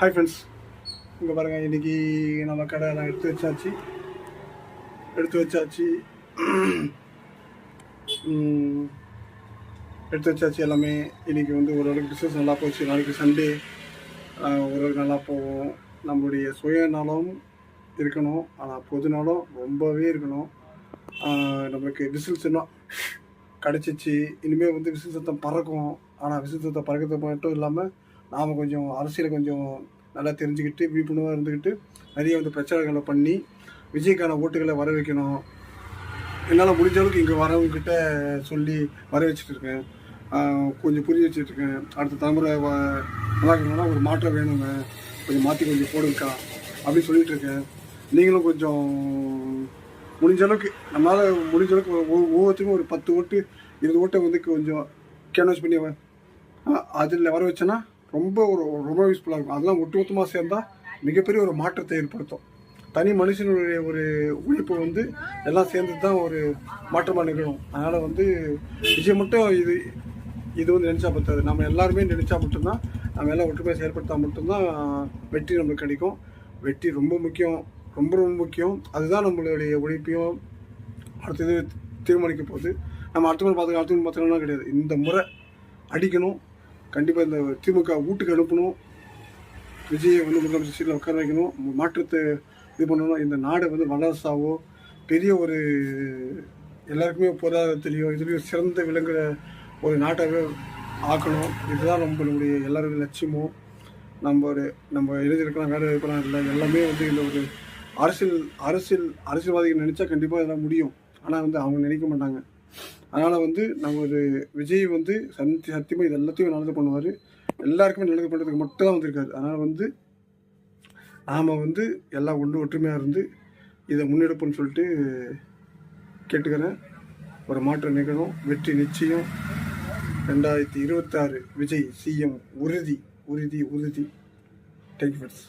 Hi friends, இங்கே பாருங்கள். இன்றைக்கி நம்ம கடை எல்லாம் எடுத்து வச்சாச்சு எல்லாமே. இன்றைக்கி வந்து ஓரளவுக்கு பிஸ்னஸ் நல்லா போச்சு. நாளைக்கு சண்டே ஓரளவுக்கு நல்லா போகும். நம்மளுடைய சுயநலம் இருக்கணும், ஆனால் பொதுநலம் ரொம்பவே இருக்கணும். நம்மளுக்கு விசில் சின்னம் கிடச்சிச்சு. இனிமேல் வந்து விசில் சத்தம் பறக்கும். ஆனால் விசில் சத்தம் பறக்கிறது மட்டும் இல்லாமல் நாம் கொஞ்சம் அரசியலை கொஞ்சம் நல்லா தெரிஞ்சுக்கிட்டு விழிப்புணர்வாக இருந்துக்கிட்டு நிறைய வந்து பிரச்சாரங்களை பண்ணி விஜய்க்கான ஓட்டுகளை வர வைக்கணும். என்னால் முடிஞ்ச அளவுக்கு இங்கே வரவங்கக்கிட்ட சொல்லி வர வச்சுட்ருக்கேன். கொஞ்சம் புரிய வச்சுட்ருக்கேன். அடுத்த தலைமுறை நல்லா இருக்கணும்னா ஒரு மாற்றம் வேணுங்க, கொஞ்சம் மாற்றி கொஞ்சம் போடுங்கக்கா அப்படின்னு சொல்லிகிட்ருக்கேன். நீங்களும் கொஞ்சம் முடிஞ்ச அளவுக்கு நம்மளால் முடிஞ்ச அளவுக்கு ஒவ்வொருத்தருக்கும் ஒரு 10 ஓட்டு 20 ஓட்டை வந்து கொஞ்சம் கேன்வாஸ் பண்ணி அதில் வர வச்சேன்னா ரொம்ப யூஸ்ஃபுல்லாக இருக்கும். அதெல்லாம் ஒட்டுமொத்தமாக சேர்ந்தால் மிகப்பெரிய ஒரு மாற்றத்தை ஏற்படுத்தும். தனி மனுஷனுடைய ஒரு உழைப்பு வந்து எல்லாம் சேர்ந்து தான் ஒரு மாற்றமாக நிகழும். அதனால் வந்து விஜய் மட்டும் இது வந்து நினச்சா பத்தாது. நம்ம எல்லாருமே நினச்சா மட்டும்தான், நம்ம எல்லாம் ஒற்றுமையாக செயல்படுத்தால் மட்டும்தான் வெற்றி நம்மளுக்கு கிடைக்கும். வெற்றி ரொம்ப முக்கியம், ரொம்ப முக்கியம். அதுதான் நம்மளுடைய உழைப்பையும் அடுத்தது தீர்மானிக்க போகுது. நம்ம அடுத்த முறை பார்த்துக்கலாம் கிடையாது. இந்த முறை அடிக்கணும். கண்டிப்பாக இந்த திமுக வீட்டுக்கு அனுப்பணும். விஜயை வந்து முதலமைச்சர் சீட்டில் உட்கார வைக்கணும். மாற்றத்தை இது பண்ணணும். இந்த நாடை வந்து வல்லரசாவோ பெரிய ஒரு எல்லாருக்குமே பொருளாதாரத்திலையோ இதுலேயும் சிறந்த விளங்குகிற ஒரு நாட்டாகவே ஆக்கணும். இதுதான் நம்மளுடைய எல்லாருடைய லட்சியமும். நம்ம இளைஞருக்கெல்லாம் வேலை வாய்ப்பெல்லாம் இல்லை. எல்லாமே வந்து இந்த ஒரு அரசியல்வாதிகள் நினச்சா கண்டிப்பாக இதெல்லாம் முடியும். ஆனால் வந்து அவங்க நினைக்க மாட்டாங்க. அதனால் வந்து நம்ம ஒரு விஜய் வந்து சத்தியமாக இது எல்லாத்தையும் நல்லது பண்ணுவார். எல்லாருக்குமே நல்லது பண்ணுறதுக்கு மட்டும்தான் வந்திருக்காரு. அதனால் வந்து நாம் வந்து எல்லாம் ஒற்றுமையாக இருந்து இதை முன்னெடுப்போன்னு சொல்லிட்டு கேட்டுக்கிறேன். ஒரு மாற்றம் நிகழும். வெற்றி நிச்சயம். 2026 விஜய் சிஎம் உறுதி. Thank you friends.